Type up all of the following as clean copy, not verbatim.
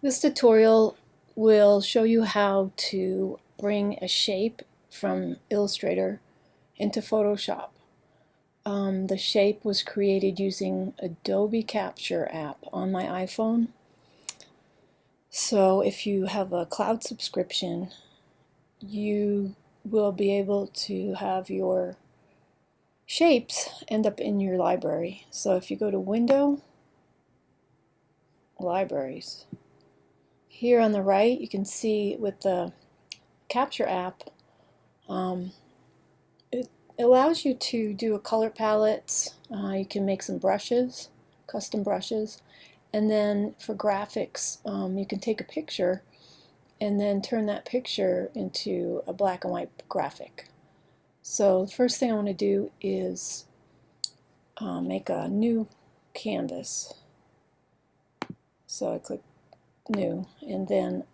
This tutorial will show you how to bring a shape from Illustrator into Photoshop. The shape was created using Adobe Capture app on my iPhone. So if you have a cloud subscription, you will be able to have your shapes end up in your library. So if you go to Window, Libraries, here on the right you can see with the Capture app, it allows you to do a color palette. You can make some brushes, custom brushes, and then for graphics you can take a picture and then turn that picture into a black and white graphic. So the first thing I want to do is make a new canvas. So I click New, and then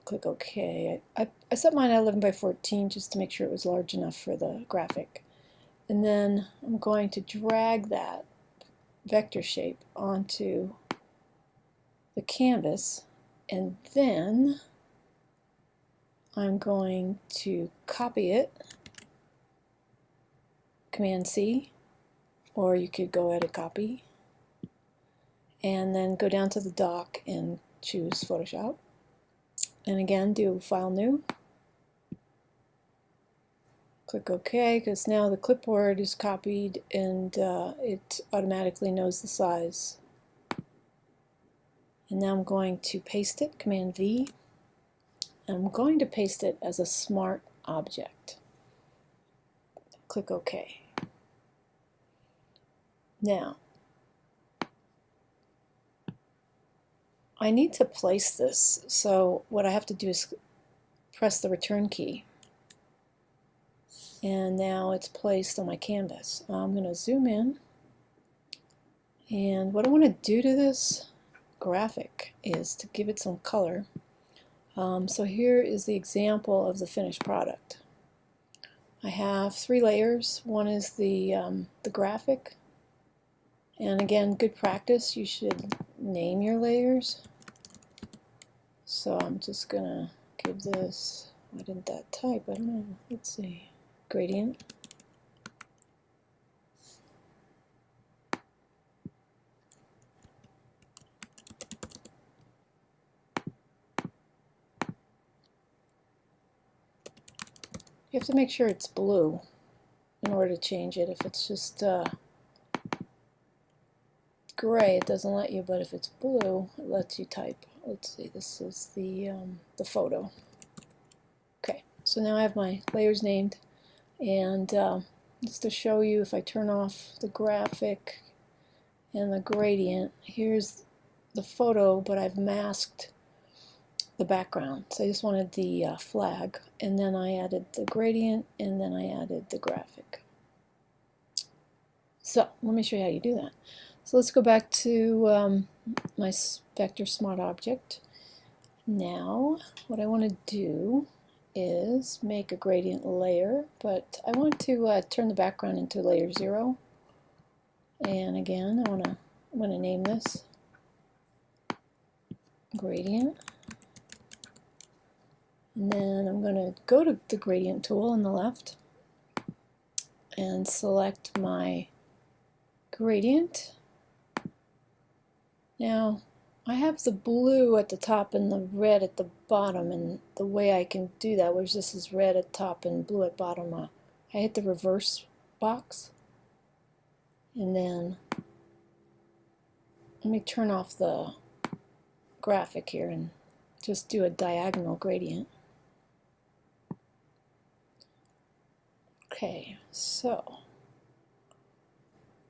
click OK. I set mine at 11 by 14 just to make sure it was large enough for the graphic. And then I'm going to drag that vector shape onto the canvas, and then I'm going to copy it, Command C, or you could go Edit Copy, and then go down to the dock and choose Photoshop, and again do File New, click OK, because now the clipboard is copied and it automatically knows the size. And now I'm going to paste it, Command V, and I'm going to paste it as a smart object. Click OK. Now I need to place this, so what I have to do is press the return key, and now it's placed on my canvas. I'm going to zoom in, and what I want to do to this graphic is to give it some color. So here is the example of the finished product. I have 3 layers. One is the graphic, and again, good practice, you should name your layers. So I'm just gonna give this, why didn't that type? I don't know. Let's see. Gradient. You have to make sure it's blue in order to change it. If it's just gray, it doesn't let you, but if it's blue, it lets you type. Let's see, this is the photo. Okay, so now I have my layers named, and just to show you, if I turn off the graphic and the gradient, here's the photo, but I've masked the background. So I just wanted the flag, and then I added the gradient, and then I added the graphic. So let me show you how you do that. So let's go back to my vector smart object. Now what I want to do is make a gradient layer, but I want to turn the background into layer 0. And again, I'm going to name this gradient. And then I'm going to go to the gradient tool on the left and select my gradient. Now I have the blue at the top and the red at the bottom, and the way I can do that, whereas this is red at top and blue at bottom, I hit the reverse box, and then let me turn off the graphic here and just do a diagonal gradient. Okay, so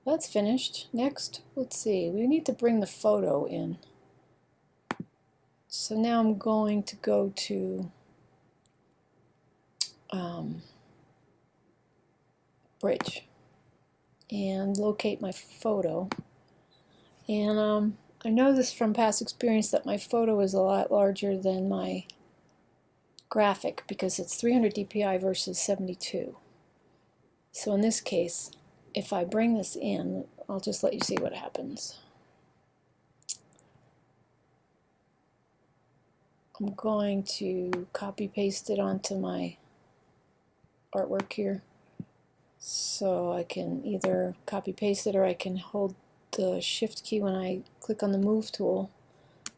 that's finished. Next, let's see, we need to bring the photo in. So now I'm going to go to Bridge and locate my photo. And I know this from past experience that my photo is a lot larger than my graphic because it's 300 dpi versus 72. So in this case, if I bring this in, I'll just let you see what happens. I'm going to copy paste it onto my artwork here. So I can either copy paste it or I can hold the shift key when I click on the move tool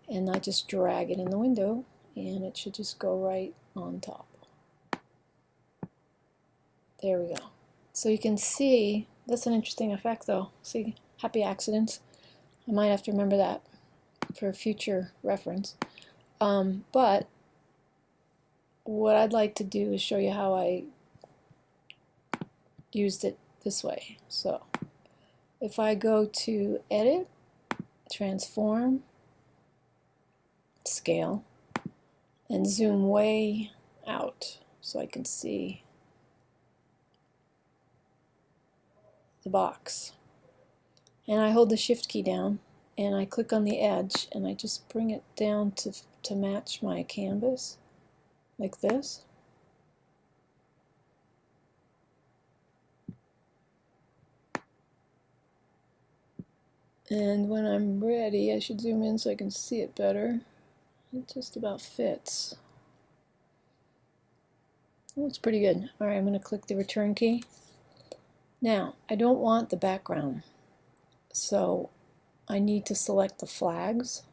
and I just drag it in the window and it should just go right on top. There we go. So you can see, that's an interesting effect though. See, happy accidents. I might have to remember that for future reference. But what I'd like to do is show you how I used it this way. So if I go to Edit, Transform, Scale, and zoom way out so I can see the box. And I hold the shift key down and I click on the edge and I just bring it down to match my canvas like this. And when I'm ready, I should zoom in so I can see it better. It just about fits. Oh, it's pretty good. Alright, I'm going to click the return key. Now, I don't want the background, so I need to select the flags.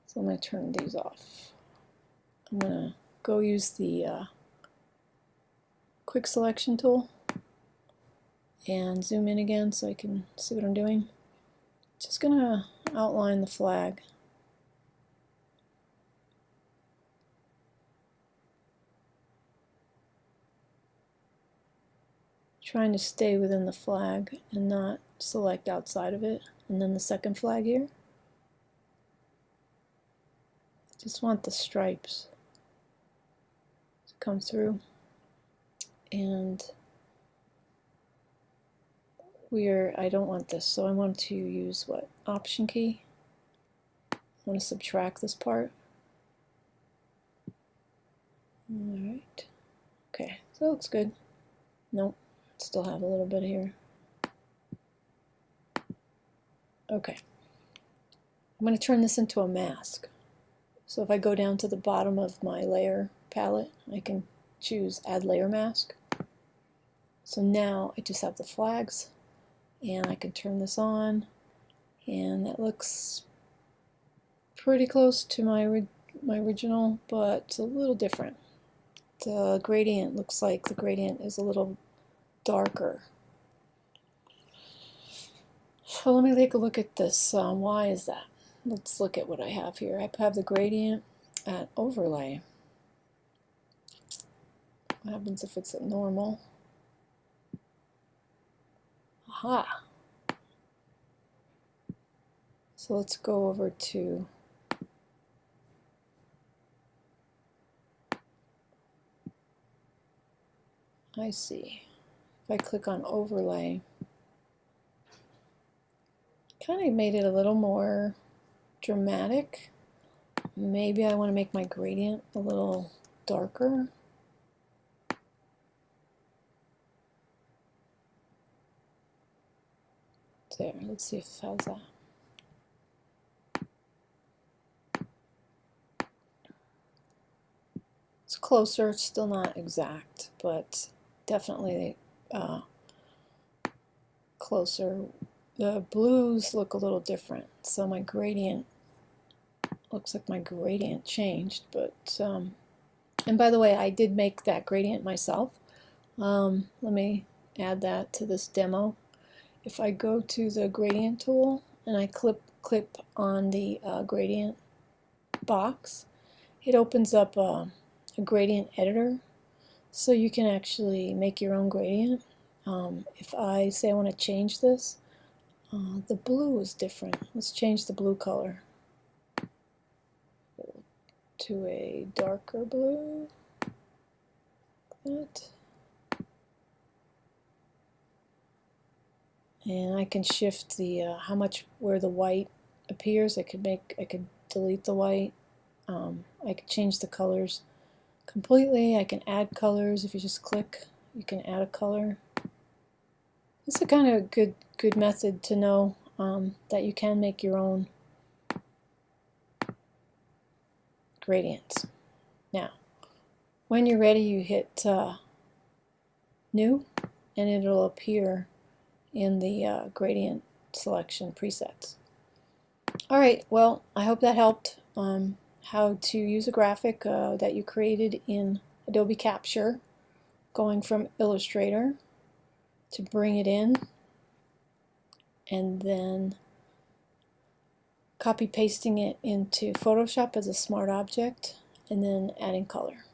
So I'm going to turn these off. I'm going to go use the quick selection tool and zoom in again so I can see what I'm doing. Just going to outline the flag. Trying to stay within the flag and not select outside of it. And then the second flag here. Just want the stripes to come through. And I don't want this, so I want to use what? Option key. I want to subtract this part. Alright. Okay, so that looks good. Nope, still have a little bit here. Okay. I'm going to turn this into a mask. So if I go down to the bottom of my layer palette, I can choose Add Layer Mask. So now I just have the flags, and I can turn this on, and that looks pretty close to my original, but it's a little different. The gradient looks like the gradient is a little darker. So let me take a look at this. Why is that? Let's look at what I have here. I have the gradient at overlay. What happens if it's at normal? Aha! So let's go over to I see. If I click on overlay, kind of made it a little more dramatic. Maybe I want to make my gradient a little darker. There, let's see if it has that. It's closer, it's still not exact, but definitely closer. The blues look a little different, so my gradient looks like my gradient changed, but and by the way, I did make that gradient myself. Let me add that to this demo. If I go to the gradient tool and I clip on the gradient box, it opens up a gradient editor, so you can actually make your own gradient. If I say I want to change this, the blue is different. Let's change the blue color to a darker blue. Like that. And I can shift the how much where the white appears. I could delete the white. I could change the colors completely. I can add colors. If you just click, you can add a color. It's a kind of good method to know that you can make your own gradients. Now, when you're ready, you hit New, and it'll appear in the gradient selection presets. Alright, well, I hope that helped how to use a graphic that you created in Adobe Capture, going from Illustrator to bring it in, and then copy pasting it into Photoshop as a smart object, and then adding color.